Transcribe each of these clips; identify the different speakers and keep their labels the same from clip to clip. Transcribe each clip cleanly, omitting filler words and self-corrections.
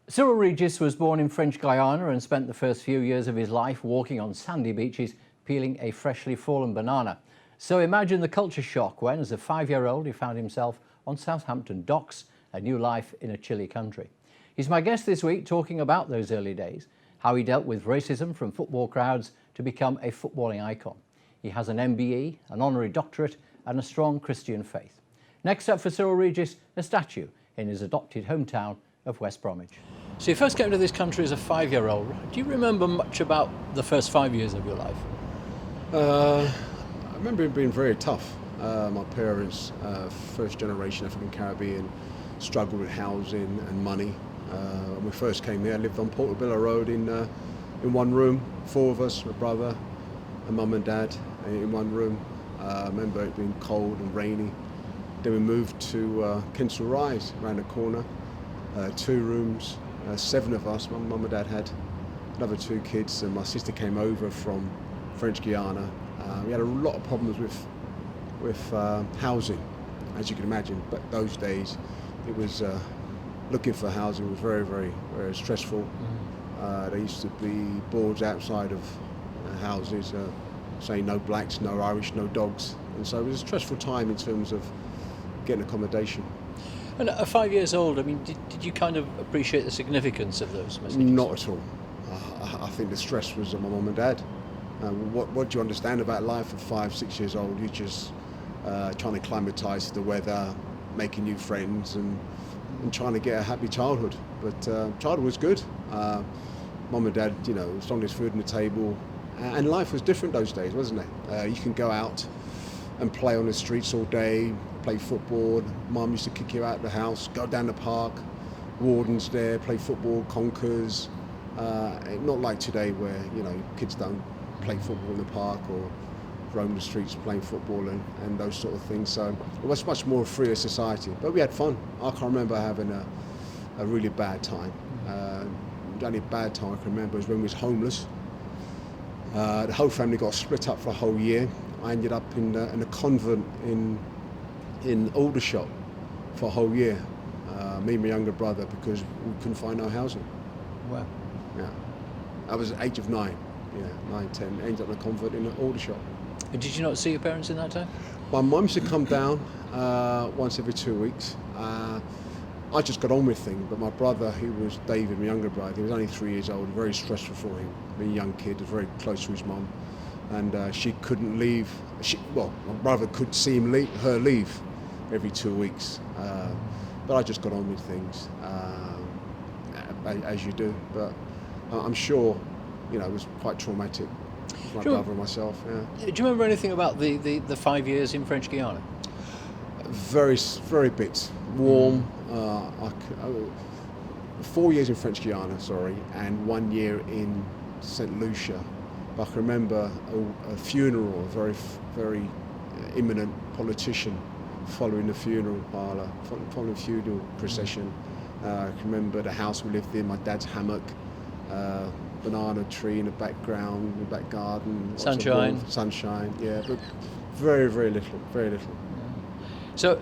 Speaker 1: Cyrille Regis was born in French Guiana and spent the first few years of his life walking on sandy beaches, peeling a freshly fallen banana. So imagine the culture shock when, as a 5-year-old, he found himself on Southampton docks, a new life in a chilly country. He's my guest this week, talking about those early days, how he dealt with racism from football crowds to become a footballing icon. He has an MBE, an honorary doctorate and a strong Christian faith. Next up for Cyrille Regis, a statue in his adopted hometown of West Bromwich. So you first came to this country as a 5-year-old. Do you remember much about the first 5 years of your life?
Speaker 2: I remember it being very tough. My parents, first generation African Caribbean, struggled with housing and money. When we first came here, I lived on Portobello Road in one room, 4 of us, my brother and mum and dad in one room. I remember it being cold and rainy. Then we moved to Kensal Rise, around the corner, 2 rooms, 7 of us. Mum and dad had another 2 kids, and my sister came over from French Guiana. We had a lot of problems with housing, as you can imagine. But those days, it was looking for housing was very, very, very stressful. There used to be boards outside of houses saying no blacks, no Irish, no dogs, and so it was a stressful time in terms of getting accommodation.
Speaker 1: And at 5 years old, I mean, did you kind of appreciate the significance of those messages?
Speaker 2: Not at all. I think the stress was on my mum and dad. What do you understand about life at 5, 6 years old? You're just trying to acclimatise to the weather, making new friends, and trying to get a happy childhood. But childhood was good. Mum and dad, as long as food on the table, and life was different those days, wasn't it? You can go out and play on the streets all day, play football. Mum used to kick you out of the house, go down the park, wardens there, play football, conkers. Not like today where, kids don't play football in the park or roam the streets playing football and those sort of things. So it was much more freer society, but we had fun. I can remember having a really bad time. The only bad time I can remember is when we was homeless. The whole family got split up for a whole year. I ended up in a convent in Aldershot for a whole year, me and my younger brother, because we couldn't find no housing.
Speaker 1: Wow.
Speaker 2: Yeah. I was the age of 9, 9, 10, ended up in a convent in Aldershot.
Speaker 1: And did you not see your parents in that time?
Speaker 2: My mum used to come down once every 2 weeks. I just got on with things, but my brother, who was David, my younger brother, he was only 3 years old, very stressful for him. Being a young kid, was very close to his mum, and she couldn't leave. My brother could see her leave every 2 weeks, but I just got on with things, as you do. But I'm sure, it was quite traumatic for my brother and myself. Yeah.
Speaker 1: Do you remember anything about the 5 years in French Guiana?
Speaker 2: Very, very bit warm. 4 years in French Guiana, and 1 year in St. Lucia. But I can remember a funeral, a very, very imminent politician following the funeral parlour, following the funeral procession. I can remember the house we lived in, my dad's hammock, banana tree in the background, in the back garden. Sunshine, yeah, but very, very little, very little.
Speaker 1: So,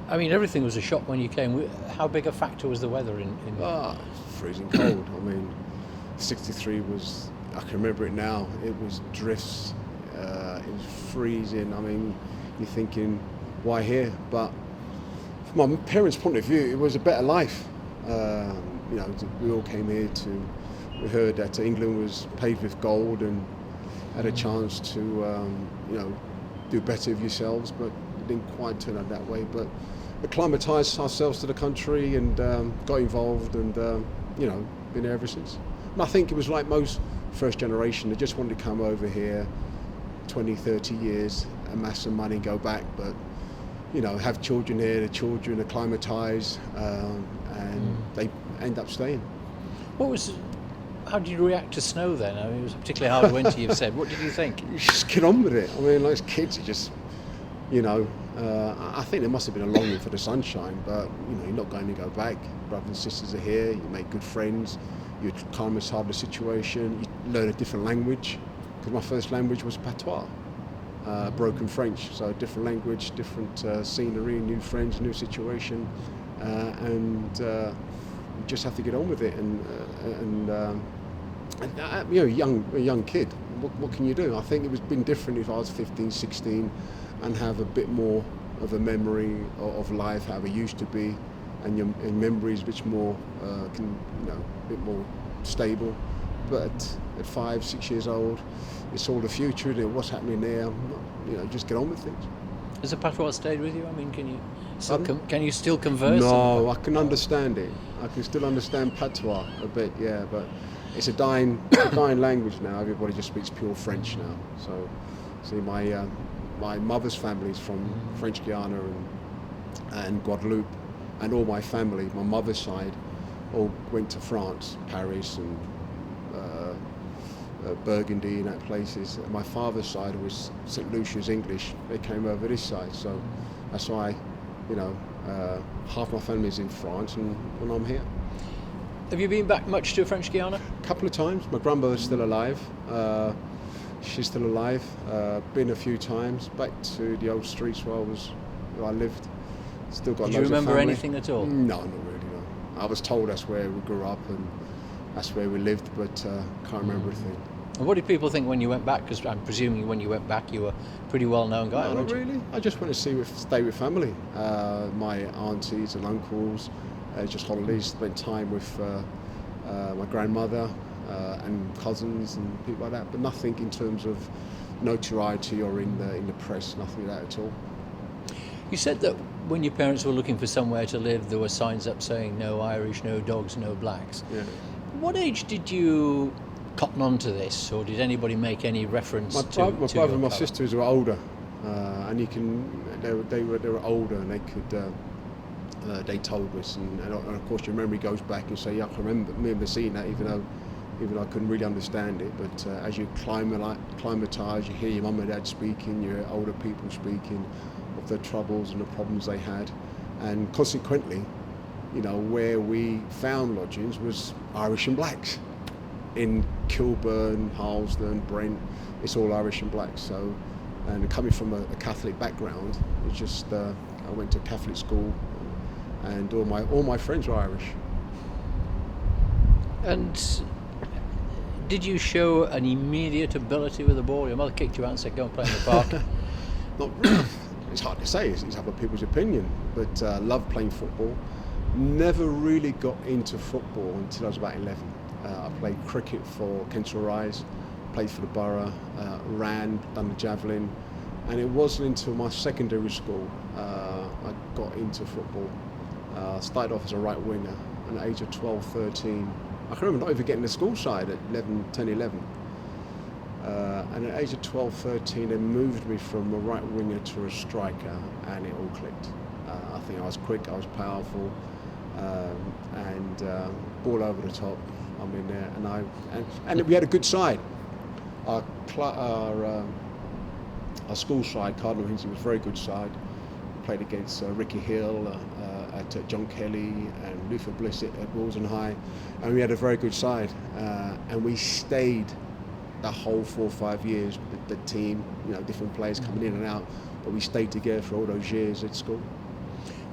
Speaker 1: I mean, everything was a shock when you came. How big a factor was the weather in?
Speaker 2: Freezing cold. I mean, 63 was, I can remember it now, it was drifts, it was freezing. I mean, you're thinking, why here? But from my parents' point of view, it was a better life. We all came here we heard that England was paved with gold and had a chance to, do better with yourselves, but it didn't quite turn out that way. But acclimatised ourselves to the country and got involved and, been there ever since. And I think it was like most first generation, they just wanted to come over here 20, 30 years, amass some money, go back, but, have children here, the children acclimatise, and they end up staying.
Speaker 1: How did you react to snow then? I mean, it was a particularly hard winter, you've said. What did you think?
Speaker 2: You just get on with it. I mean, as kids, you just, I think there must have been a longing for the sunshine, but, you're not going to go back. Brothers and sisters are here, you make good friends, you acclimatise the situation, you learn a different language, because my first language was patois, broken French, so different language, different scenery, new friends, new situation, and just have to get on with it. You know, a young kid. What can you do? I think it was been different if I was 15, 16, and have a bit more of a memory of life, how it used to be, and your memories which more a bit more stable. But at 5, 6 years old, it's all the future, isn't it? What's happening there? Just get on with things.
Speaker 1: Has the patois stayed with you? I mean, can you still converse?
Speaker 2: No, I can understand it. I can still understand patois a bit, yeah, but it's a dying language now. Everybody just speaks pure French now. So, see, my mother's family is from French Guiana and Guadeloupe, and all my family, my mother's side, all went to France, Paris, and Burgundy and that places. My father's side was St. Lucia's English. They came over this side, so that's why, half my family's in France, and I'm here.
Speaker 1: Have you been back much to French Guiana?
Speaker 2: A couple of times. My grandmother's still alive. She's still alive. Been a few times back to the old streets where I lived. Still got.
Speaker 1: Do you remember anything at all?
Speaker 2: No, not really. No. I was told that's where we grew up and that's where we lived, but can't remember a thing.
Speaker 1: And what did people think when you went back? Because I'm presuming when you went back, you were a pretty well-known guy.
Speaker 2: No, not really. I just went to stay with family. My aunties and uncles, just holidays. Spent time with my grandmother and cousins and people like that. But nothing in terms of notoriety or in the press. Nothing like that at all.
Speaker 1: You said that when your parents were looking for somewhere to live, there were signs up saying no Irish, no dogs, no blacks.
Speaker 2: Yeah.
Speaker 1: What age did you cotton on to this, or did anybody make any reference to
Speaker 2: my brother and my sisters were older, and they were older, and they could they told us, and of course your memory goes back and say, yeah, I can remember seeing that, even though I couldn't really understand it. But as you climatise, you hear your mum and dad speaking, you hear older people speaking of the troubles and the problems they had, and consequently, where we found lodgings was Irish and blacks. In Kilburn, Harlesden, Brent, it's all Irish and blacks. So, and coming from a Catholic background, it's just I went to Catholic school, and all my friends were Irish.
Speaker 1: And did you show an immediate ability with the ball? Your mother kicked you out and said, "Go and play in the park."
Speaker 2: Not really. It's hard to say. It's other people's opinion. But loved playing football. Never really got into football until I was about 11. I played cricket for Kensal Rise, played for the borough, ran, done the javelin, and it wasn't until my secondary school I got into football. Started off as a right winger, and at the age of 12, 13, I can remember not even getting the school side at 10, 11. And at the age of 12, 13, they moved me from a right winger to a striker, and it all clicked. I think I was quick, I was powerful, and ball over the top. I'm in there, and we had a good side. Our school side, Cardinal Hinsey, was a very good side. We played against Ricky Hill at John Kelly and Luther Bliss at Wilson High, and we had a very good side. And we stayed the whole 4 or 5 years with the team. Different players coming in and out, but we stayed together for all those years at school.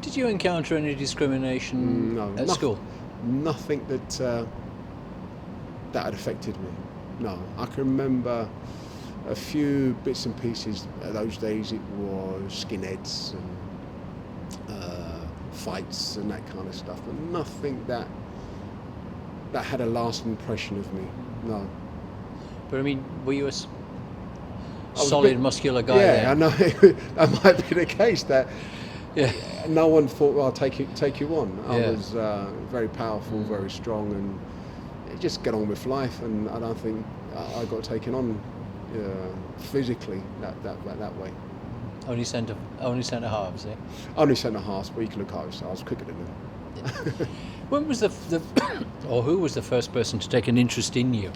Speaker 1: Did you encounter any discrimination at school?
Speaker 2: Nothing that had affected me. No, I can remember a few bits and pieces. Those days it was skinheads and fights and that kind of stuff, but nothing that had a lasting impression of me. No.
Speaker 1: But I mean, were you a solid, muscular guy?
Speaker 2: Yeah,
Speaker 1: there?
Speaker 2: I know. That might be the case. That no one thought, well, I'll take you on. I was very powerful, very strong, and just get on with life. And I don't think I got taken on physically that way.
Speaker 1: Only centre halves, eh?
Speaker 2: Only centre halves, but you can look at I was quicker than them.
Speaker 1: When was or who was the first person to take an interest in you?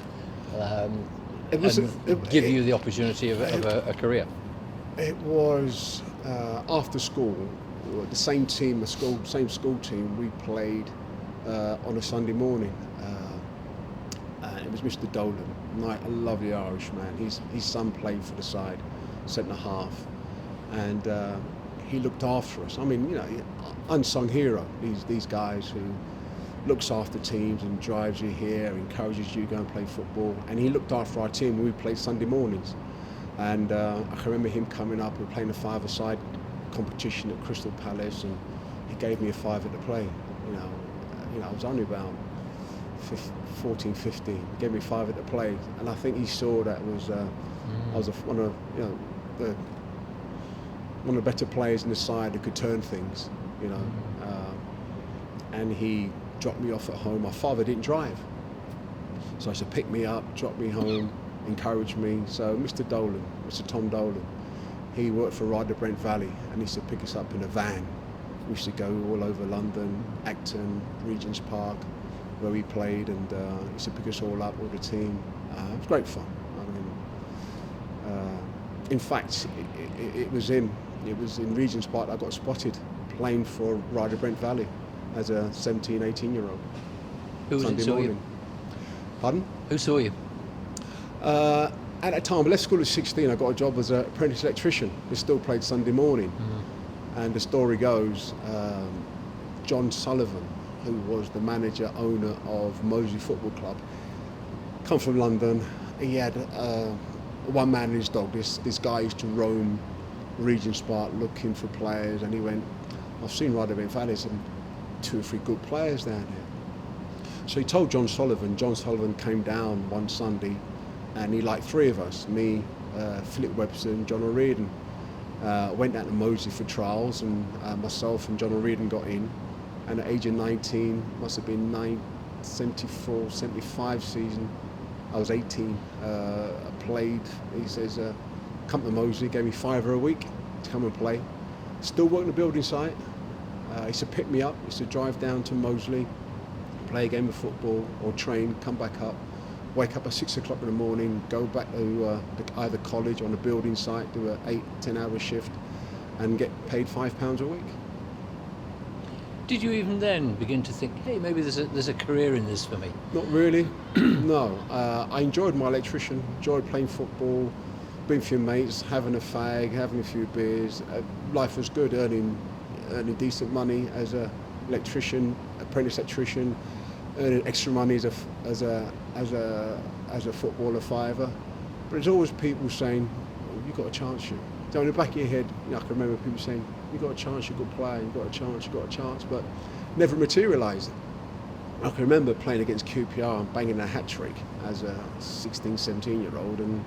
Speaker 1: Give you the opportunity of a career?
Speaker 2: It was after school. The same school team. We played on a Sunday morning. And it was Mr. Dolan, a lovely Irish man. His son played for the side, centre half, and he looked after us. I mean, unsung hero. These guys who looks after teams and drives you here, encourages you to go and play football. And he looked after our team when we played Sunday mornings. And I can remember him coming up and playing a five-a-side competition at Crystal Palace, and he gave me a fiver to play. I was only about 14, 15. He gave me a fiver to play, and I think he saw that I was one of the better players in the side who could turn things. And he dropped me off at home. My father didn't drive, so he used to pick me up, drop me home, encourage me. So Mr. Tom Dolan, he worked for Ryder Brent Valley, and he used to pick us up in a van. We used to go all over London, Acton, Regent's Park, where we played, and he used to pick us all up with the team. It was great fun. In fact, it was in Regent's Park that I got spotted playing for Ryder Brent Valley as a 17, 18-year-old.
Speaker 1: Who was
Speaker 2: Sunday
Speaker 1: it saw
Speaker 2: morning.
Speaker 1: you?
Speaker 2: Pardon?
Speaker 1: Who saw you?
Speaker 2: At that time, I left school at 16. I got a job as an apprentice electrician. We still played Sunday morning. And the story goes, John Sullivan, who was the manager, owner of Moseley Football Club, come from London. He had one man and his dog. This guy used to roam Regent's Park looking for players, and he went, I've seen Ryder Brent Valley, some 2 or 3 good players down here. So he told John Sullivan. John Sullivan came down one Sunday, and he liked 3 of us, me, Philip Webster and John O'Riordan. Went down to Moseley for trials, and myself and John O'Riordan got in. And at age of 19, must have been 74, 75 season, I was 18. I played. He says, come to Moseley, gave me £5 a week to come and play. Still working the building site. He used to pick me up, he used to drive down to Moseley, play a game of football or train, come back up, wake up at 6 o'clock in the morning, go back to either college on the building site, do an 8-10 hour shift, and get paid £5 a week.
Speaker 1: Did you even then begin to think, hey, maybe there's a career in this for me?
Speaker 2: Not really, no. I enjoyed my electrician, enjoyed playing football, being with your mates, having a fag, having a few beers. Life was good, earning decent money as an electrician, apprentice electrician, earning extra money as a footballer fiver. But there's always people saying, oh, you got a chance, you. So in the back of your head, I can remember people saying, you got a chance, you could play, you got a chance, but never materialised. I can remember playing against QPR and banging a hat-trick as a 16, 17-year-old, and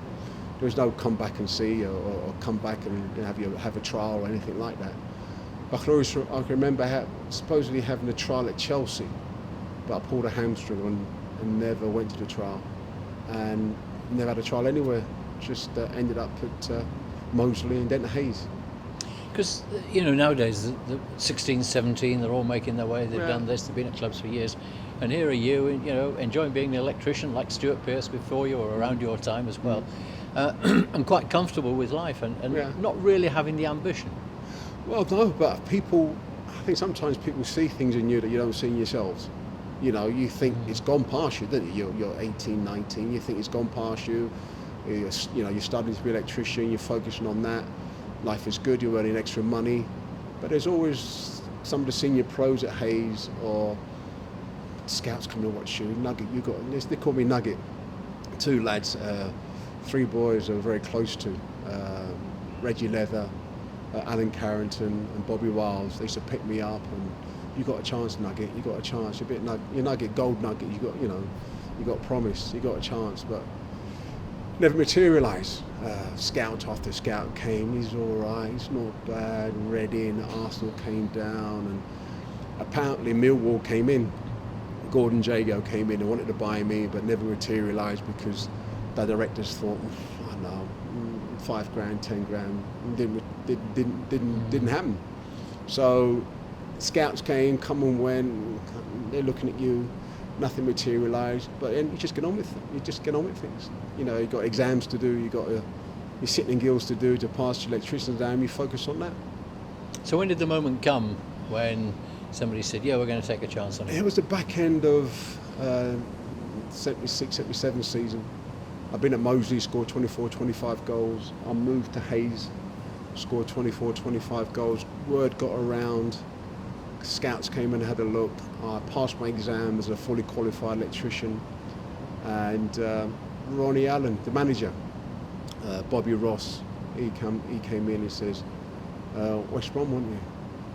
Speaker 2: there was no come back and see or come back and have a trial or anything like that. I can remember supposedly having a trial at Chelsea, but I pulled a hamstring and never went to the trial, and never had a trial anywhere. Just ended up at Moseley and Denton Hayes.
Speaker 1: Because, nowadays, the 16, 17, they're all making their way, they've done this, they've been at clubs for years. And here are you, enjoying being an electrician like Stuart Pearce before you or around your time as well. And quite comfortable with life and not really having the ambition.
Speaker 2: Well, no, but I think sometimes people see things in you that you don't see in yourselves. You think it's gone past you, don't you? You're 18, 19, you think it's gone past you. You're studying to be an electrician, you're focusing on that. Life is good, you're earning extra money. But there's always some of the senior pros at Hayes or scouts come to watch you. Nugget, they call me Nugget. 2 lads, 3 boys are very close to. Reggie Leather, Alan Carrington and Bobby Wiles. They used to pick me up and, you got a chance, Nugget, you got a chance. You're Nugget, gold Nugget, you got promise, you got a chance, but never materialised. Scout after scout came, he's all right, he's not bad. Reading, Arsenal came down, and apparently Millwall came in. Gordon Jago came in and wanted to buy me, but never materialised because the directors thought, I don't know, £5,000, £10,000, didn't happen. So scouts came, come and went, they're looking at you. Nothing materialised, but then you just get on with it. You just get on with things. You've got exams to do, you've got your sitting gills to do to pass your electrician's exam. You focus on that.
Speaker 1: So when did the moment come when somebody said, yeah, we're going to take a chance on it?
Speaker 2: It was the back end of 76, 77 season. I've been at Moseley, scored 24, 25 goals. I moved to Hayes, scored 24, 25 goals. Word got around Scouts came and had a look. I passed my exam as a fully qualified electrician, and Ronnie Allen, the manager, Bobby Ross, he came in and says, West Brom want you.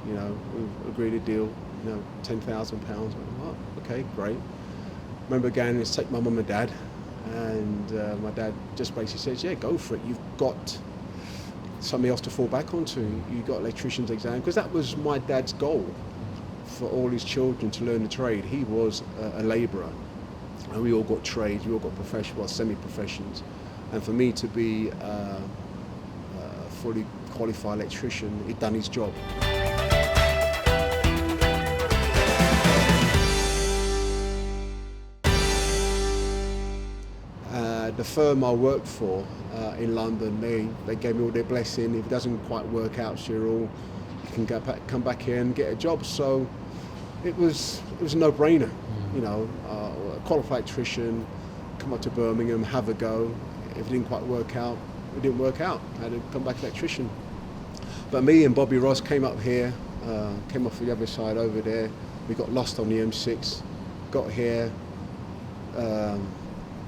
Speaker 2: You know, we've agreed a deal, you know, £10,000. Oh, okay, great. Remember going to take my mum and dad, and my dad just basically says, yeah, go for it. You've got something else to fall back onto. You got electrician's exam, because that was my dad's goal for all his children to learn the trade. He was a labourer, and we all got trades, we all got professional, semi-professions, and for me to be a fully qualified electrician, he'd done his job. The firm I worked for in London, they gave me all their blessing. If it doesn't quite work out, Cyrille, you can come back here and get a job. So it was a no-brainer. You know, a qualified electrician, come up to Birmingham, have a go. If it didn't quite work out, it didn't work out. I had to come back electrician. But me and Bobby Ross came up here, came off the other side over there. We got lost on the M6, got here.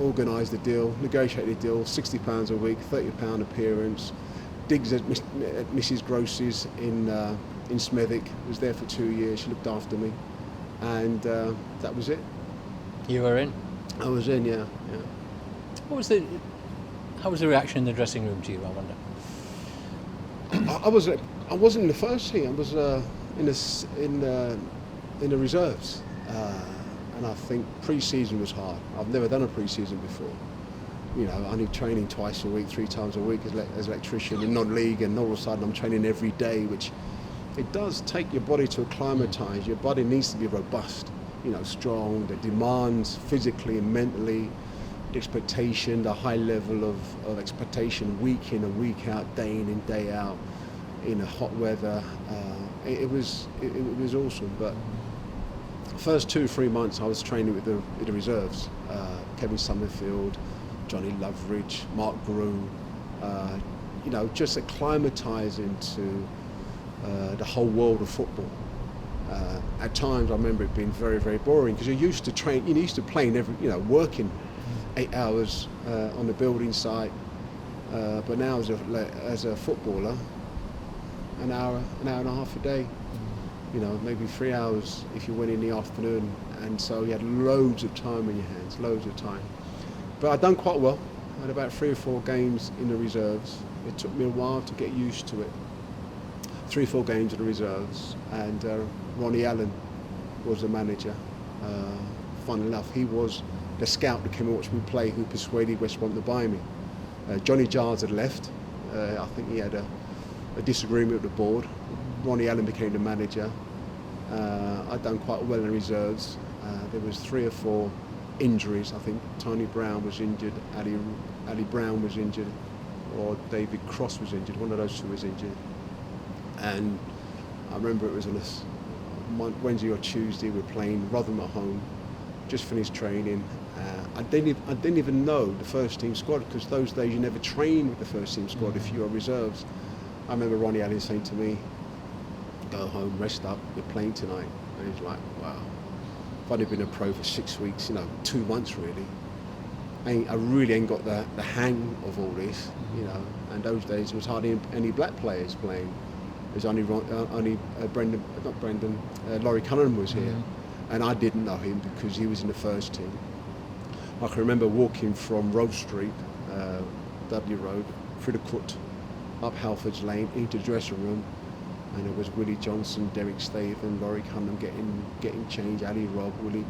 Speaker 2: Organised the deal, negotiated the deal, £60 a week, £30 appearance, digs at Mrs. Gross's in Smethwick. Was there for 2 years, she looked after me, and that was it.
Speaker 1: You were in?
Speaker 2: I was in, yeah.
Speaker 1: How was the reaction in the dressing room to you, I wonder?
Speaker 2: I wasn't in the first team, I was in the reserves. And I think pre-season was hard. I've never done a pre-season before. You know, only training twice a week, 3 times a week as electrician in non-league, and all of a sudden I'm training every day, which it does take your body to acclimatise. Your body needs to be robust, you know, strong. The demands physically and mentally, the expectation, the high level of expectation, week in and week out, day in and day out, in a hot weather. It was awesome, but first 2-3 months I was training with the reserves, Kevin Summerfield, Johnny Loveridge, Mark Grew, you know, just acclimatising to the whole world of football. At times I remember it being very, very boring, because you're used to playing working 8 hours on the building site, but now as a footballer, an hour and a half a day. You know, maybe 3 hours if you went in the afternoon, and so you had loads of time in your hands, loads of time. But I'd done quite well. I had about 3 or 4 games in the reserves. It took me a while to get used to it. 3 or 4 games in the reserves, and Ronnie Allen was the manager. Funnily enough, he was the scout that came and watched me play, who persuaded West Brom to buy me. Johnny Giles had left. I think he had a disagreement with the board. Ronnie Allen became the manager. I'd done quite well in the reserves. There was 3 or 4 injuries. I think Tony Brown was injured, Ali Brown was injured, or David Cross was injured. One of those 2 was injured. And I remember it was on a Wednesday or Tuesday. We were playing Rotherham at home. Just finished training. I didn't even know the first team squad, because those days you never trained with the first team squad if you were reserves. I remember Ronnie Allen saying to me, "Go home, rest up, you're playing tonight." And he's like, wow. If I'd have been a pro for 6 weeks, 2 months really, I really ain't got the hang of all this, And those days there was hardly any black players playing. There's only Laurie Cunningham was here, and I didn't know him because he was in the first team. I can remember walking from Road Street, Dudley Road, through the Cut, up Halfords Lane, into the dressing room, and it was Willie Johnson, Derek Staven, Laurie Cunningham getting changed, Ali Robb, Willie,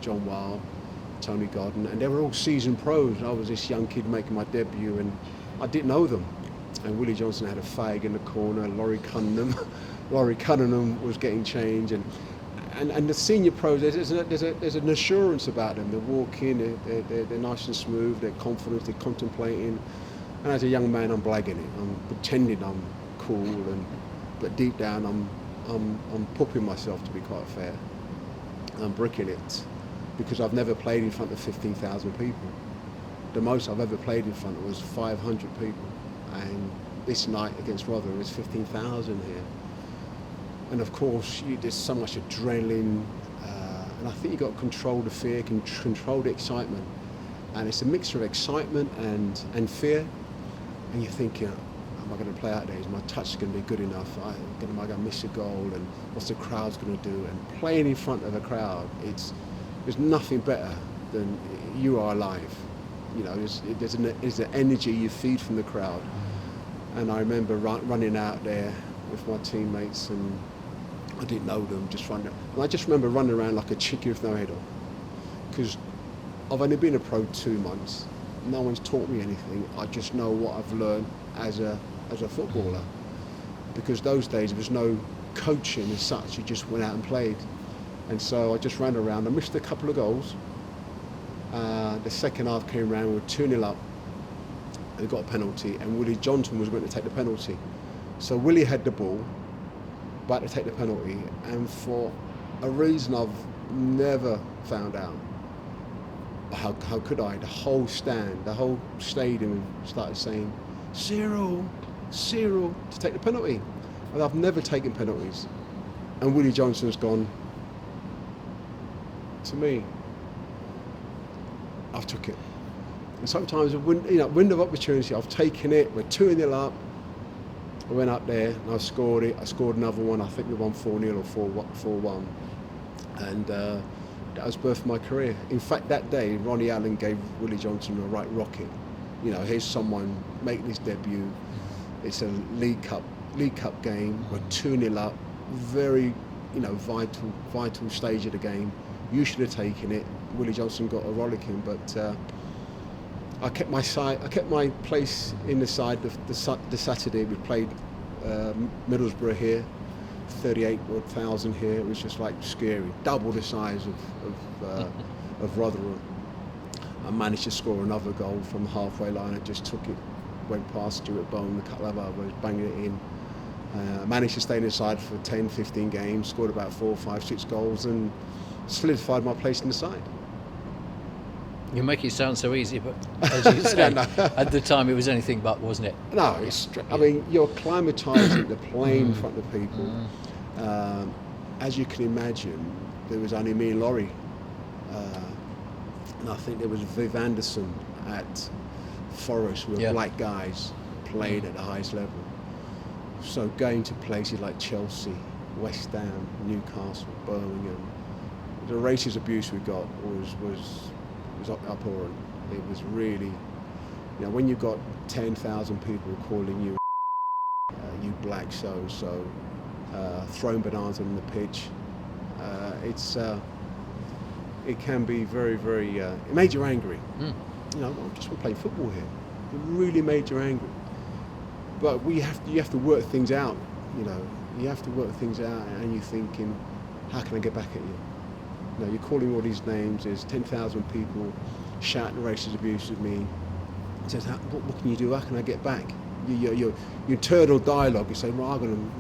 Speaker 2: John Weil, Tony Godden, and they were all seasoned pros. I was this young kid making my debut, and I didn't know them. And Willie Johnson had a fag in the corner. Laurie Cunningham was getting changed, and the senior pros. There's an assurance about them. They walk in, they're nice and smooth. They're confident. They're contemplating. And as a young man, I'm blagging it. I'm pretending I'm cool, but deep down, I'm pooping myself, to be quite fair. I'm bricking it because I've never played in front of 15,000 people. The most I've ever played in front of was 500 people. And this night against Rotherham was 15,000 here. And of course, there's so much adrenaline, and I think you got to control the fear, control the excitement. And it's a mixture of excitement and fear. And you're thinking, am I going to play out there? Is my touch going to be good enough? Am I going to miss a goal? And what's the crowd's going to do? And playing in front of a crowd, there's nothing better than you are alive. You know, there's an energy you feed from the crowd. And I remember running out there with my teammates, and I didn't know them, just running. And I just remember running around like a chicken with no head on. Because I've only been a pro 2 months. No one's taught me anything. I just know what I've learned as a footballer. Because those days there was no coaching as such. You just went out and played. And so I just ran around. I missed a couple of goals. The second half came around, we were 2-0 up. And we got a penalty, and Willie Johnson was going to take the penalty. So Willie had the ball, about to take the penalty, and for a reason I've never found out, how could I? The whole stand, the whole stadium started saying, Cyrille, to take the penalty. And I've never taken penalties. And Willie Johnson's gone, to me, I've took it. And sometimes a window of opportunity, I've taken it, we're 2-0 up. I went up there and I scored it. I scored another one. I think we won 4-0 or 4-1. And that was birth of my career. In fact, that day, Ronnie Allen gave Willie Johnson a right rocket. You know, here's someone making his debut. It's a League Cup game. We're 2-0 up. Very, vital stage of the game. You should have taken it. Willie Johnson got a rollicking, but I kept my place in the side. The Saturday we played Middlesbrough here, 38,000 here. It was just like scary, double the size of Rotherham. I managed to score another goal from the halfway line. I just took it, went past Stuart Bone, a couple of others, banging it in. I managed to stay in the side for 10, 15 games, scored about 4, 5, 6 goals, and solidified my place in the side.
Speaker 1: You make it sound so easy, but as you say,
Speaker 2: No.
Speaker 1: at the time it was anything but, wasn't it?
Speaker 2: No, I mean, you're acclimatising the plane in front of people. As you can imagine, there was only me and Laurie. And I think there was Viv Anderson at Forest, who were black guys, played at the highest level. So going to places like Chelsea, West Ham, Newcastle, Birmingham, the racist abuse we got was abhorrent. It was really, when you've got 10,000 people calling you, you black so-and-so, throwing bananas on the pitch, it can be very, very, it made you angry. I just want to play football here. It really made you angry. But you have to work things out, you have to work things out, and you're thinking, how can I get back at you? You're calling all these names, there's 10,000 people shouting racist abuse at me. It says, what can you do? How can I get back? Your internal dialogue, you say, well,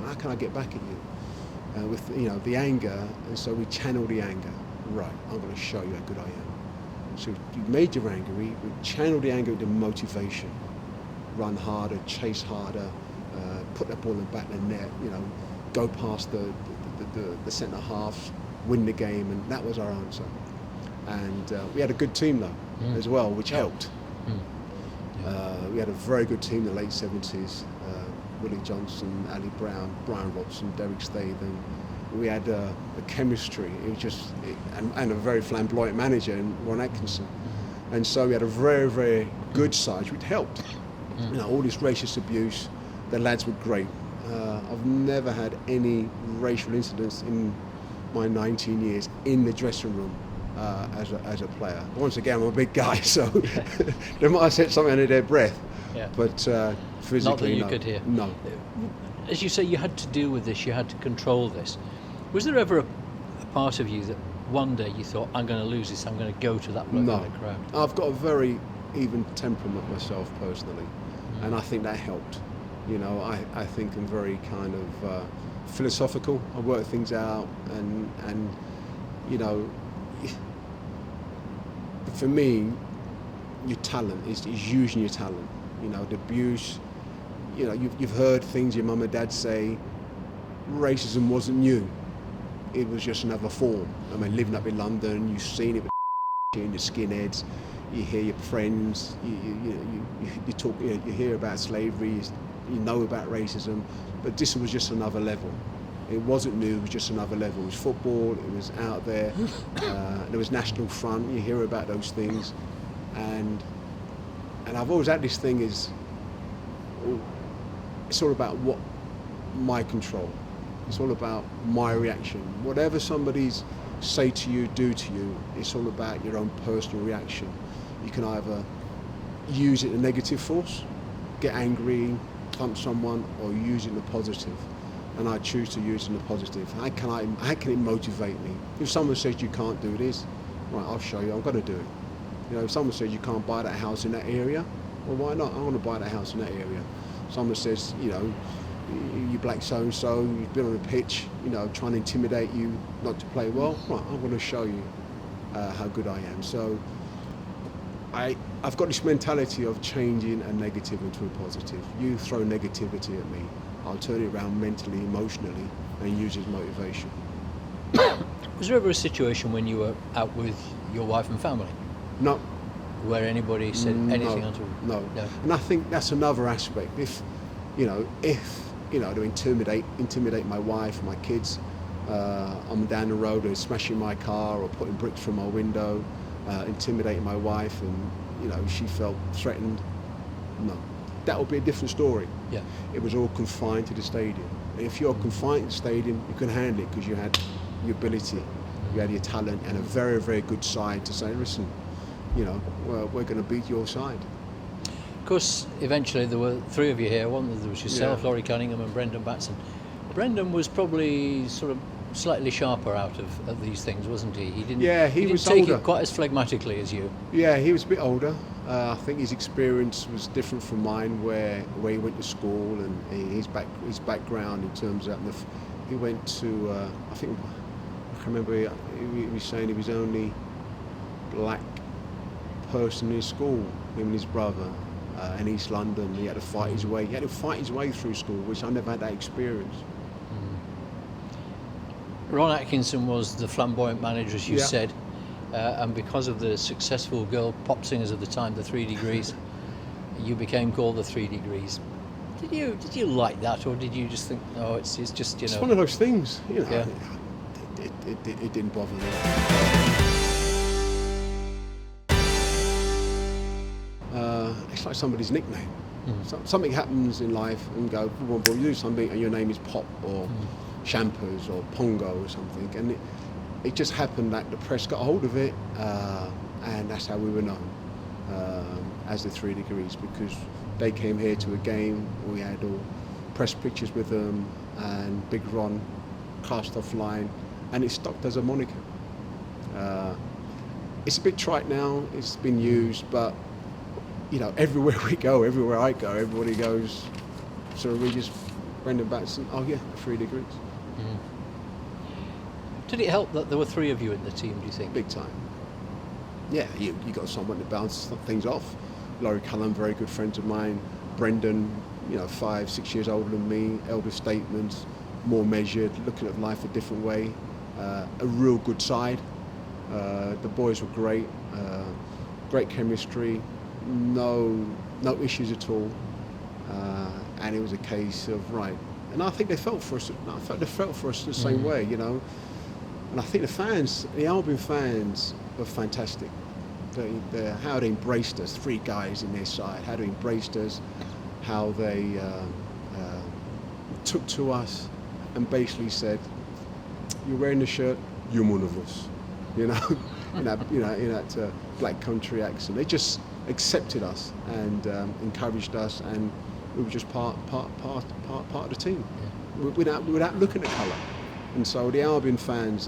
Speaker 2: how can I get back at you? With the anger, and so we channel the anger. Right, I'm going to show you how good I am. So you made your anger, we channel the anger into motivation. Run harder, chase harder, put that ball in the back of the net, go past the centre half, win the game, and that was our answer. And we had a good team though, as well, which helped. We had a very good team in the late 70s. Willie Johnson, Ali Brown, Brian Robson, Derek Statham. We had a chemistry. It was just, and a very flamboyant manager in Ron Atkinson. And so we had a very, very good side, which helped. All this racist abuse, the lads were great. I've never had any racial incidents in my 19 years in the dressing room as a player. Once again, I'm a big guy, so they might have said something under their breath. But physically,
Speaker 1: not that you could hear.
Speaker 2: No.
Speaker 1: As you say, you had to deal with this, you had to control this. Was there ever a part of you that one day you thought, I'm going to lose this, I'm going to go to that bloke in the crowd?
Speaker 2: I've got a very even temperament myself personally, and I think that helped. I think I'm very kind of philosophical. I work things out, and for me, your talent is using your talent. The abuse. You've heard things your mum and dad say. racism wasn't new. It was just another form. I mean, living up in London, you've seen it with and your skinheads. You hear your friends. You talk. You hear about slavery. You know about racism, but this was just another level. It wasn't new. It was just another level. It was football. It was out there. There was National Front. You hear about those things, and I've always had this thing is. It's all about what my control. It's all about my reaction. Whatever somebody's say to you, do to you, it's all about your own personal reaction. You can either use it in a negative force, get angry, thump someone, or use it in a positive. And I choose to use it in a positive. How can it motivate me? If someone says you can't do this, right, I'll show you, I'm gonna do it. You know, if someone says you can't buy that house in that area, well, why not? I want to buy that house in that area. Someone says, you know, you black so-and-so, you've been on a pitch, you know, trying to intimidate you not to play well, right, I'm going to show you how good I am. So I've got this mentality of changing a negative into a positive. You throw negativity at me, I'll turn it around mentally, emotionally, and use it as motivation.
Speaker 1: Was there ever a situation when you were out with your wife and family?
Speaker 2: No.
Speaker 1: Where anybody said anything at all?
Speaker 2: No. And I think that's another aspect. If they intimidate my wife, my kids, I'm down the road, they're smashing my car or putting bricks from my window, intimidating my wife, and you know she felt threatened. No, that would be a different story.
Speaker 1: Yeah.
Speaker 2: It was all confined to the stadium. And if you're confined to the stadium, you can handle it because you had your ability, you had your talent, and a very, very good side to say, listen, you know, we're going to beat your side.
Speaker 1: Of course, eventually there were three of you here, wasn't there? There was yourself,
Speaker 2: Yeah.
Speaker 1: Laurie Cunningham and Brendan Batson. Brendan was probably sort of slightly sharper out of these things, wasn't he? He didn't
Speaker 2: was
Speaker 1: take
Speaker 2: older.
Speaker 1: it quite as phlegmatically as you.
Speaker 2: Yeah, he was a bit older. I think his experience was different from mine, where he went to school and his background in terms of he went to I can remember he was saying he was only black person in his school, him and his brother, in East London. He had to fight his way. He had to fight his way through school, which I never had that experience.
Speaker 1: Ron Atkinson was the flamboyant manager, as you
Speaker 2: Yeah.
Speaker 1: said, and because of the successful girl pop singers of the time, the Three Degrees, you became called the Three Degrees. Did you like that, or did you just think, oh, it's just, you
Speaker 2: It's
Speaker 1: know?
Speaker 2: one of those things, you know.
Speaker 1: Yeah.
Speaker 2: It didn't bother me. It's like somebody's nickname. Something happens in life and go, well, you do something and your name is Pop or Shampers or Pongo or something, and it just happened that the press got hold of it, and that's how we were known as the Three Degrees, because they came here to a game, we had all press pictures with them, and Big Ron cast offline, and it stuck as a moniker. It's a bit trite now, it's been used, but you know, everywhere we go, everywhere I go, everybody goes, Cyrille Regis, Brendan Batson, oh yeah, 3 degrees.
Speaker 1: Did it help that there were three of you in the team, do you think?
Speaker 2: Big time. Yeah, you got someone to bounce things off. Laurie Cunningham, very good friends of mine. Brendan, you know, 5-6 years older than me, elder statesman, more measured, looking at life a different way. A real good side. The boys were great, great chemistry, no issues at all, and it was a case of right. And I think they felt for us. They felt for us the same way, you know. And I think the fans, the Albion fans, were fantastic. How they embraced us, three guys in their side, how they embraced us, how they took to us and basically said, "You're wearing the shirt, you're one of us," you know, in that black country accent. They just accepted us and encouraged us, and we were just part of the team, without looking at colour. And so the Albion fans,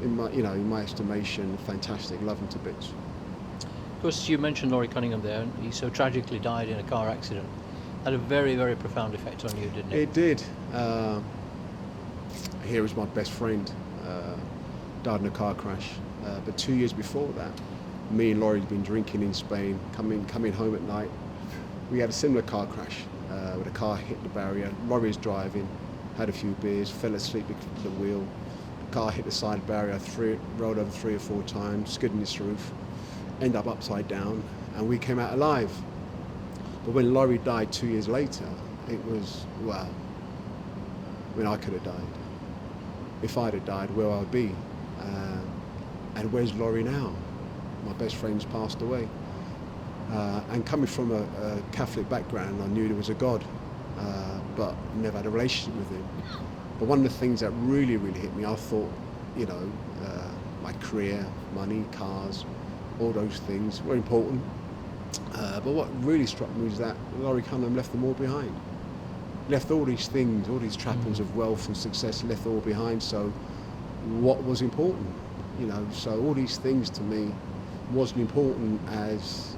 Speaker 2: in my estimation, fantastic, love them to bits.
Speaker 1: Of course, you mentioned Laurie Cunningham there, and he so tragically died in a car accident. Had a very, very profound effect on you, didn't it?
Speaker 2: It did. Here was my best friend, died in a car crash. But 2 years before that, me and Laurie had been drinking in Spain, coming home at night. We had a similar car crash where the car hit the barrier. Laurie was driving, had a few beers, fell asleep at the wheel. The car hit the side barrier, rolled over 3 or 4 times, skid in its roof, ended up upside down, and we came out alive. But when Laurie died 2 years later, it was, wow. I mean, I could have died. If I'd have died, where I'd be. And where's Laurie now? My best friend's passed away. And coming from a Catholic background, I knew there was a God, but never had a relationship with him. But one of the things that really, really hit me, I thought, you know, my career, money, cars, all those things were important. But what really struck me is that Laurie Cunningham left them all behind. Left all these things, all these trappings of wealth and success, left all behind. So what was important? You know, so all these things to me wasn't important as,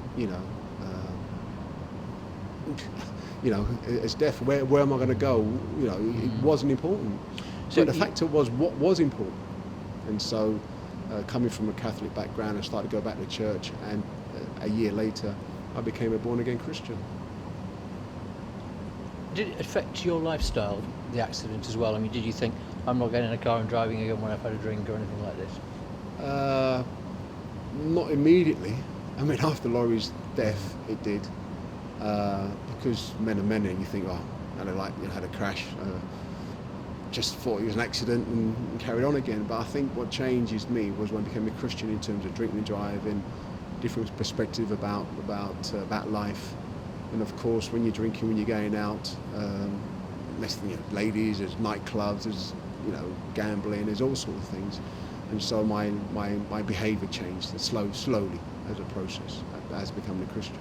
Speaker 2: as death. Where am I going to go? You know, it wasn't important. So the factor was what was important. And so coming from a Catholic background, I started to go back to church, and a year later, I became a born-again Christian.
Speaker 1: Did it affect your lifestyle, the accident, as well? I mean, did you think, I'm not getting in a car and driving again when I've had a drink or anything like this?
Speaker 2: Not immediately. I mean, after Laurie's death, it did. Because men are men, and you think, oh, had a crash. Just thought it was an accident and carried on again. But I think what changed me was when I became a Christian in terms of drinking and driving, different perspective about life. And of course, when you're drinking, when you're going out, ladies, there's nightclubs, there's gambling, there's all sorts of things. And so my behaviour changed slowly as a process, as becoming a Christian.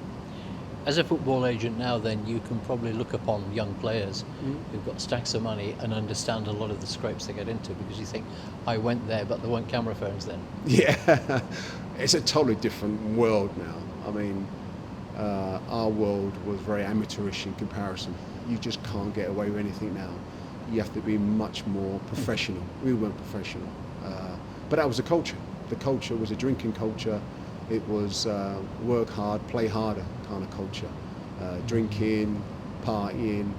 Speaker 1: As a football agent now, then, you can probably look upon young players who've got stacks of money and understand a lot of the scrapes they get into, because you think, I went there, but there weren't camera phones then.
Speaker 2: Yeah, it's a totally different world now. I mean, our world was very amateurish in comparison. You just can't get away with anything now. You have to be much more professional. We weren't professional. But that was the culture. The culture was a drinking culture. It was work hard, play harder kind of culture. Drinking, partying.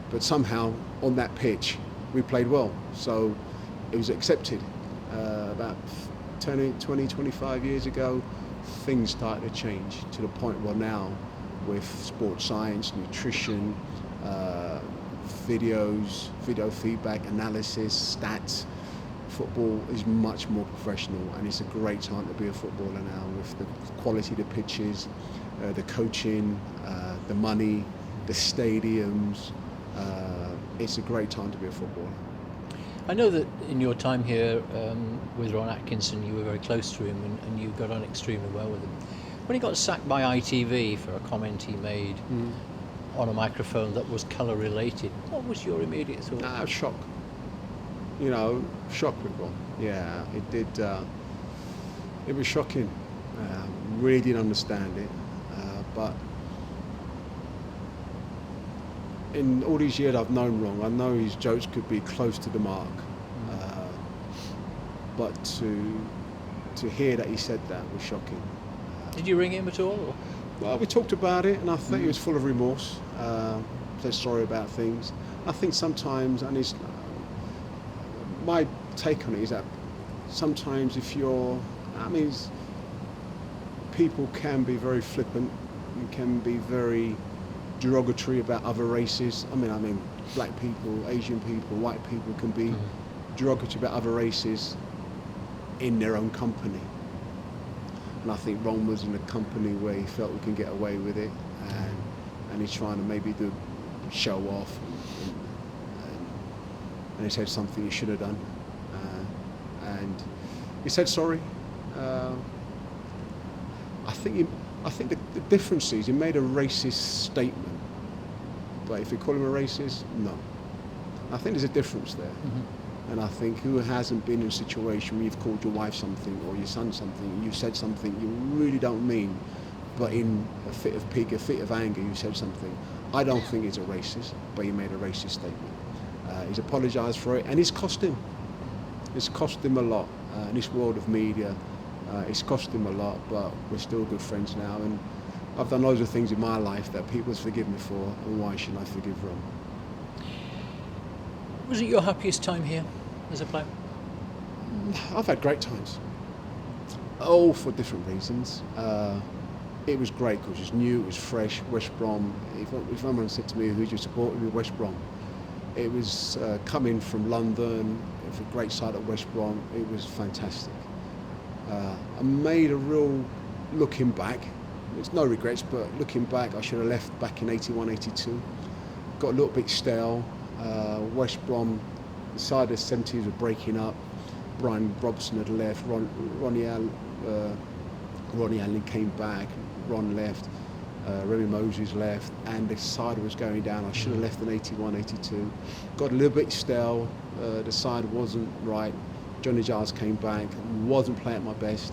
Speaker 2: But somehow on that pitch, we played well. So it was accepted. About 20, 25 years ago, things started to change to the point where now, with sports science, nutrition, videos, video feedback, analysis, stats, football is much more professional, and it's a great time to be a footballer now, with the quality of the pitches, the coaching, the money, the stadiums. It's a great time to be a footballer.
Speaker 1: I know that in your time here with Ron Atkinson, you were very close to him, and you got on extremely well with him. When he got sacked by ITV for a comment he made on a microphone that was colour related, what was your immediate thought?
Speaker 2: Shock. Shock with Ron. Yeah, it did. It was shocking. Really didn't understand it, but in all these years I've known Ron, I know his jokes could be close to the mark, but to hear that he said that was shocking.
Speaker 1: Did you ring him at all? Or?
Speaker 2: Well, we talked about it, and I think he was full of remorse. Said sorry about things. I think sometimes, and my take on it is that sometimes people can be very flippant and can be very derogatory about other races. I mean, black people, Asian people, white people can be derogatory about other races in their own company. And I think Ron was in a company where he felt we can get away with it, and he's trying to maybe show off, and he said something he should have done, and he said sorry. I think the difference is he made a racist statement, but if you call him a racist, no. I think there's a difference there. And I think who hasn't been in a situation where you've called your wife something or your son something, and you said something you really don't mean, but in a fit of pique, a fit of anger, you said something. I don't think he's a racist, but he made a racist statement. He's apologised for it, and it's cost him. It's cost him a lot. In this world of media, it's cost him a lot, but we're still good friends now, and I've done loads of things in my life that people have forgiven me for, and why should I forgive Ron?
Speaker 1: Was it your happiest time here as a player?
Speaker 2: I've had great times, all for different reasons. It was great because it was new, it was fresh. West Brom, if someone said to me, who do you support, it would be West Brom. It was coming from London, it was a great side at West Brom, it was fantastic. I made a real, looking back, there's no regrets, but looking back, I should have left back in 81, 82. Got a little bit stale. West Brom, the side of the 70s were breaking up. Brian Robson had left, Ronnie Allen came back, Ron left, Remy Moses left, and the side was going down. I should have left in 81, 82. Got a little bit stale, the side wasn't right. Johnny Giles came back, wasn't playing at my best.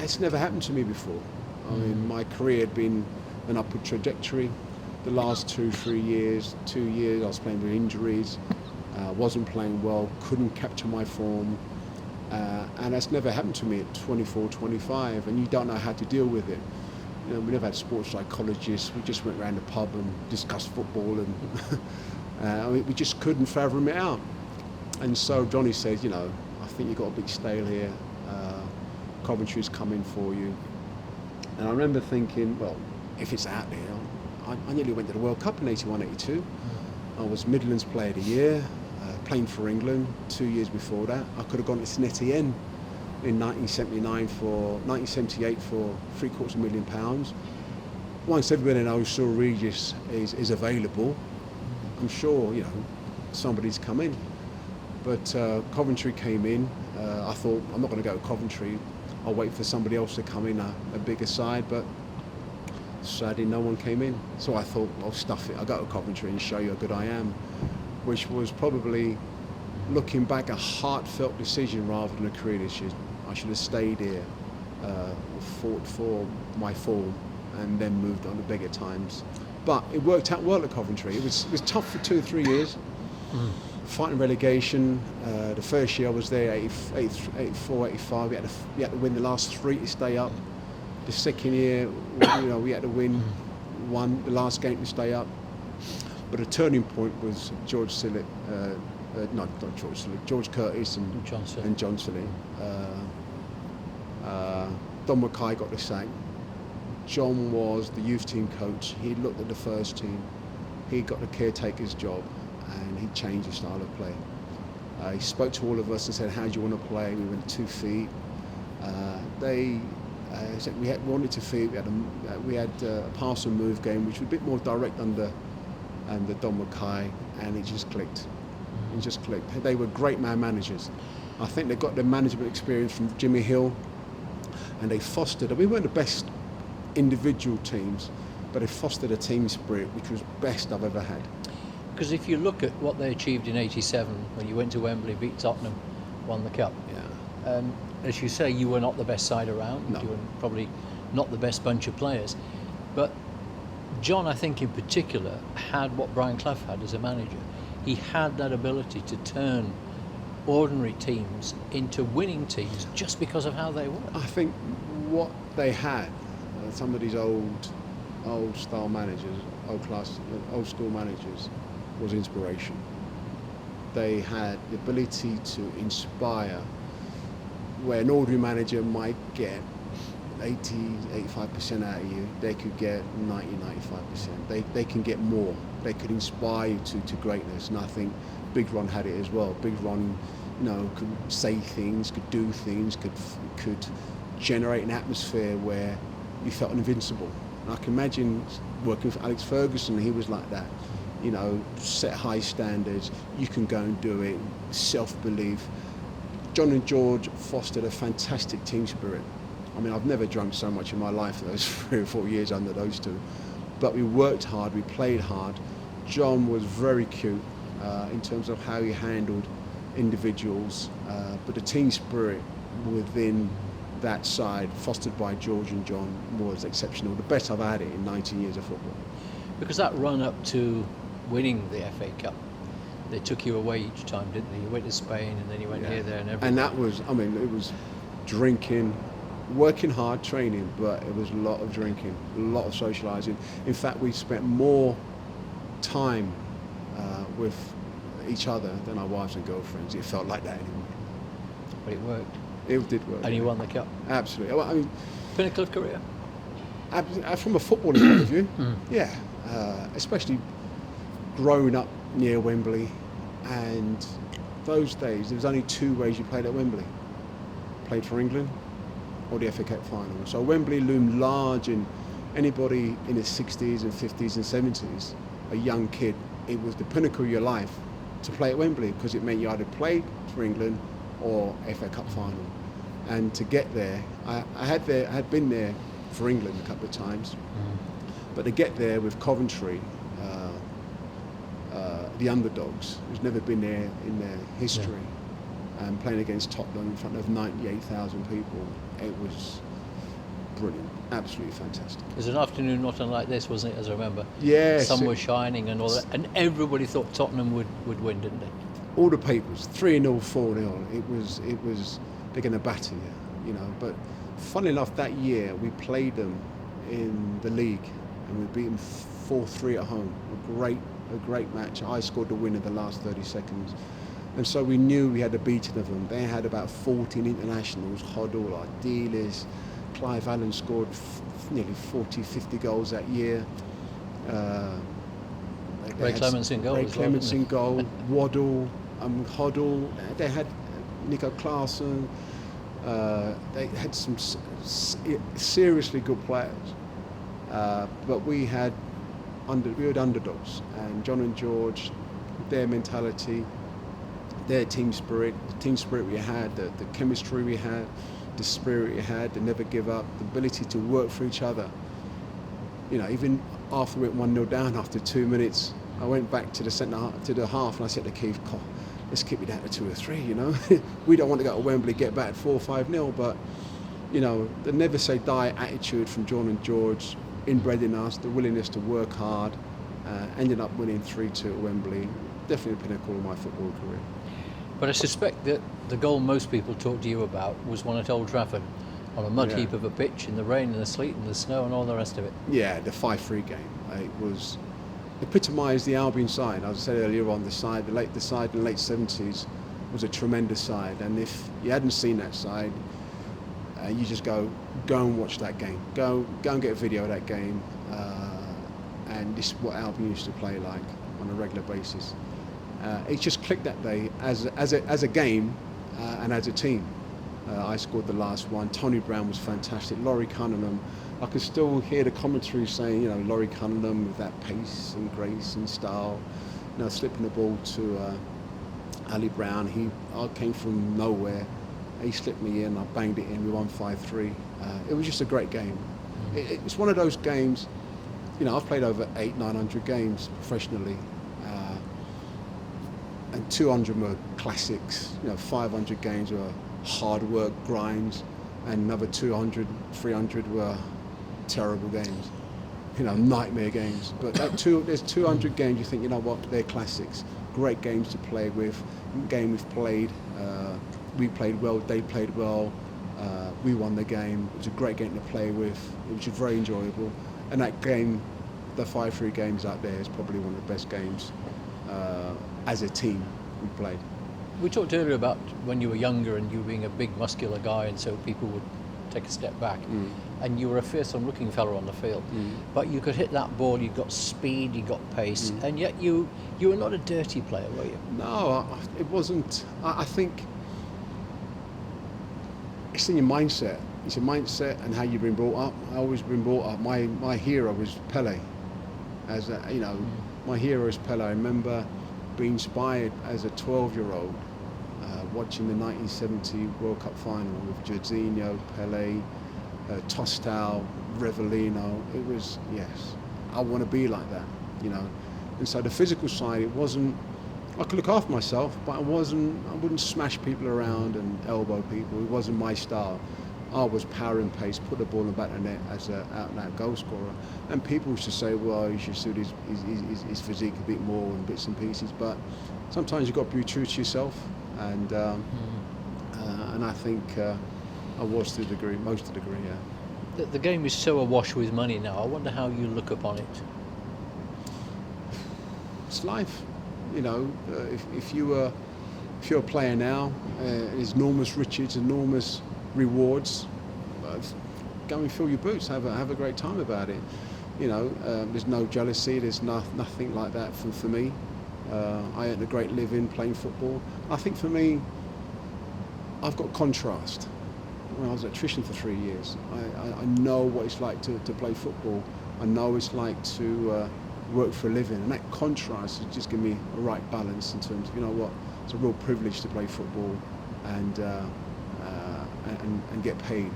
Speaker 2: It's never happened to me before. I mean, my career had been an upward trajectory. The last 2 years I was playing with injuries, wasn't playing well, couldn't capture my form, and that's never happened to me at 24, 25, and you don't know how to deal with it. You know, we never had sports psychologists, we just went around the pub and discussed football, and we just couldn't fathom it out. And so Johnny says, you know, I think you got a bit stale here, Coventry's coming for you. And I remember thinking, well, if it's out there, I nearly went to the World Cup in 81, 82. I was Midlands Player of the Year, playing for England 2 years before that. I could have gone to St Etienne in 1978 for £750,000. Once everybody knows Cyrille Regis is available, I'm sure, you know, somebody's come in. But Coventry came in. I thought, I'm not going to go to Coventry. I'll wait for somebody else to come in, a bigger side. But sadly, no one came in. So I thought, I'll stuff it. I'll go to Coventry and show you how good I am, which was probably, looking back, a heartfelt decision rather than a career decision. I should have stayed here, fought for my form, and then moved on to bigger times. But it worked out well at Coventry. It was tough for 2 or 3 years. Fighting relegation. The first year I was there, 84, 85, we had to win the last 3 to stay up. The second year, you know, we had to win the last game to stay up. But a turning point was George Curtis and John Sillett. Don Mackay got the sack. John was the youth team coach. He looked at the first team. He got the caretaker's job, and he changed the style of play. He spoke to all of us and said, "How do you want to play?" We went 2 feet. They said we wanted 2 feet. We had a pass and move game, which was a bit more direct under Don Mackay, and it just clicked. It just clicked. They were great man managers. I think they got their management experience from Jimmy Hill, and they fostered. We weren't the best individual teams, but they fostered a team spirit, which was best I've ever had.
Speaker 1: Because if you look at what they achieved in '87, when you went to Wembley, beat Tottenham, won the cup.
Speaker 2: Yeah.
Speaker 1: As you say, you were not the best side around.
Speaker 2: No.
Speaker 1: You were probably not the best bunch of players. But John, I think in particular, had what Brian Clough had as a manager. He had that ability to turn ordinary teams into winning teams just because of how they were.
Speaker 2: I think what they had, some of these old style managers, old school managers, was inspiration. They had the ability to inspire, where an ordinary manager might get 80-85% out of you, they could get 90-95%. They can get more. They could inspire you to greatness, and I think Big Ron had it as well. Big Ron, you know, could say things, could do things, could generate an atmosphere where you felt invincible. And I can imagine working with Alex Ferguson. He was like that. You know, set high standards. You can go and do it. Self-belief. John and George fostered a fantastic team spirit. I mean, I've never drunk so much in my life for those 3 or 4 years under those two. But we worked hard, we played hard. John was very cute in terms of how he handled individuals, but the team spirit within that side, fostered by George and John, was exceptional. The best I've had it in 19 years of football.
Speaker 1: Because that run up to winning the FA Cup, they took you away each time, didn't they? You went to Spain and then you went here, there and everywhere.
Speaker 2: And that was, I mean, it was drinking, working hard, training, but it was a lot of drinking, a lot of socialising. In fact, we spent more time each other than our wives and girlfriends. It felt like that anyway.
Speaker 1: But it worked.
Speaker 2: It did work.
Speaker 1: And you won the cup.
Speaker 2: Absolutely. Well, I mean,
Speaker 1: Pinnacle of career.
Speaker 2: from a footballing point of view, yeah. Especially growing up near Wembley, and those days there was only two ways you played at Wembley: played for England or the FA Cup final. So Wembley loomed large in anybody in his 60s and 50s and 70s, a young kid. It was the pinnacle of your life to play at Wembley, because it meant you either played for England or FA Cup final. And to get there, I had been there for England a couple of times, but to get there with Coventry, the underdogs, who's never been there in their history, and playing against Tottenham in front of 98,000 people, it was brilliant, absolutely fantastic.
Speaker 1: It was an afternoon not unlike this, wasn't it, as I remember?
Speaker 2: Yes.
Speaker 1: The sun was shining and all that, and everybody thought Tottenham would win, didn't they?
Speaker 2: All the papers, 3-0, 4-0, it was, they're going to batter you, you know. But funnily enough, that year we played them in the league, and we beat them 4-3 at home. A great match. I scored the win in the last 30 seconds. And so we knew we had the beating of them. They had about 14 internationals, Hoddle, Ardiles, Clive Allen scored nearly 40, 50 goals that year.
Speaker 1: Ray Clements in goal.
Speaker 2: Ray Clements in goal, Waddle, Hoddle. They had Nico Clarkson. They had some seriously good players. But we had underdogs, and John and George, their mentality, their team spirit, the team spirit we had, the chemistry we had, the spirit we had, the never give up, the ability to work for each other. You know, even after we went 1-0 down after 2 minutes, I went back to the half, and I said to Keith, let's keep it down to 2 or 3, you know. We don't want to go to Wembley, get back at 4 or 5-0, but, you know, the never say die attitude from John and George, inbred in us, the willingness to work hard, ended up winning 3-2 at Wembley. Definitely the pinnacle of my football career.
Speaker 1: But I suspect that the goal most people talk to you about was one at Old Trafford, on a mud heap of a pitch, in the rain and the sleet and the snow and all the rest of it. Yeah,
Speaker 2: the 5-3 game. It was epitomised the Albion side. As I said earlier on, the side in the late 70s was a tremendous side, and if you hadn't seen that side, you just go and watch that game. Go and get a video of that game. And this is what Albion used to play like on a regular basis. It just clicked that day as a game and as a team. I scored the last one. Tony Brown was fantastic. Laurie Cunningham, I can still hear the commentary saying, you know, Laurie Cunningham with that pace and grace and style, you know, slipping the ball to Ali Brown. I came from nowhere. He slipped me in, I banged it in, we won 5-3. It was just a great game. It's one of those games, you know, I've played over 800-900 games professionally, and 200 were classics, you know, 500 games were hard work, grinds, and another 200, 300 were terrible games, you know, nightmare games. But there's 200 games you think, you know what, they're classics, great games to play with, game we've played. We played well, they played well, we won the game. It was a great game to play with, it was very enjoyable. And that game, the 5-3 games out there, is probably one of the best games as a team we played.
Speaker 1: We talked earlier about when you were younger and you being a big muscular guy, and so people would take a step back. And you were a fearsome looking fella on the field. But you could hit that ball, you got speed, you got pace, and yet you were not a dirty player, were you?
Speaker 2: No, it wasn't. I think it's in your mindset. It's your mindset and how you've been brought up. I've always been brought up. My hero was Pele. My hero is Pele. I remember being inspired as a 12-year-old, watching the 1970 World Cup final with Jorginho, Pele, Tostao, Revellino. It was, yes, I want to be like that, you know. And so the physical side, it wasn't. I could look after myself, but I wouldn't smash people around and elbow people. It wasn't my style. I was power and pace, put the ball in the back of the net as an out-and-out goal scorer. And people used to say, well, you should suit his physique a bit more and bits and pieces. But sometimes you've got to be true to yourself. And I think I was to a degree, most of the degree, yeah.
Speaker 1: The game is so awash with money now. I wonder how you look upon it.
Speaker 2: It's life. if you're a player now, there's enormous riches, enormous rewards. Go and fill your boots, have a great time about it. There's no jealousy, there's nothing like that for me. I earned a great living playing football. I think for me, I've got contrast. When I was an electrician for 3 years, I know what it's like to play football. I know what it's like to work for a living, and that contrast has just given me a right balance in terms of, it's a real privilege to play football and get paid.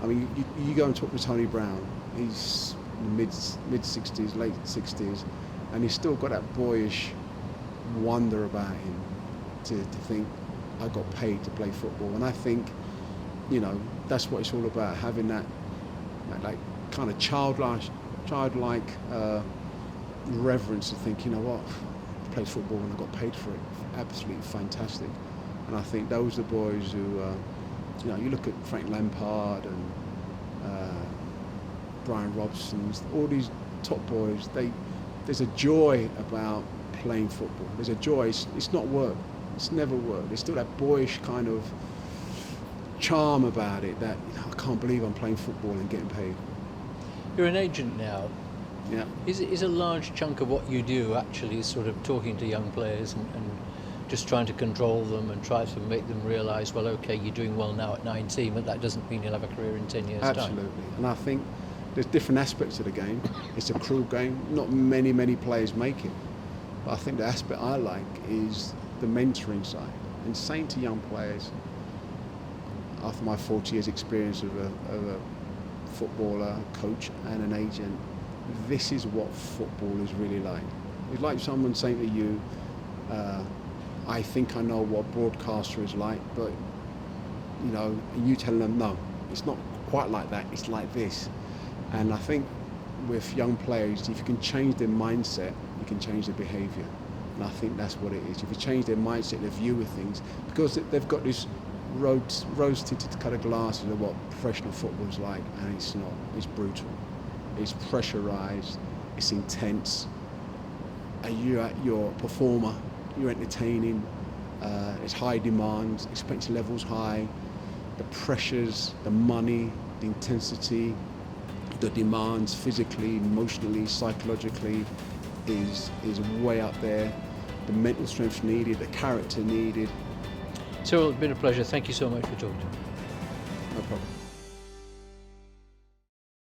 Speaker 2: I mean, you go and talk to Tony Brown, he's mid 60s, late 60s, and he's still got that boyish wonder about him to think, I got paid to play football. And I think, that's what it's all about, having that like kind of childlike reverence to think, I played football and I got paid for it. Absolutely fantastic. And I think those are the boys who, you look at Frank Lampard and Brian Robson, all these top boys, there's a joy about playing football. There's a joy. It's not work. It's never work. There's still that boyish kind of charm about it that I can't believe I'm playing football and getting paid.
Speaker 1: You're an agent now.
Speaker 2: Yeah.
Speaker 1: Is a large chunk of what you do actually sort of talking to young players and just trying to control them and try to make them realise, well, okay, you're doing well now at 19, but that doesn't mean you'll have a career in 10 years' time?
Speaker 2: Absolutely. And I think there's different aspects of the game. It's a cruel game. Not many players make it. But I think the aspect I like is the mentoring side and saying to young players, after my 40 years experience of a footballer, coach and an agent, this is what football is really like. It's like someone saying to you, I think I know what broadcaster is like, but and you tell them, no, it's not quite like that, it's like this. And I think with young players, if you can change their mindset, you can change their behaviour. And I think that's what it is. If you change their mindset, their view of things, because they've got this rose-tinted kind of glasses of what professional football is like, and it's not. It's brutal. It's pressurised. It's intense. You're a performer. You're entertaining. It's high demand. Expense levels high. The pressures, the money, the intensity, the demands physically, emotionally, psychologically is way up there. The mental strength needed, the character needed.
Speaker 1: Cyrille, it's been a pleasure. Thank you so much for talking to me.
Speaker 2: No problem.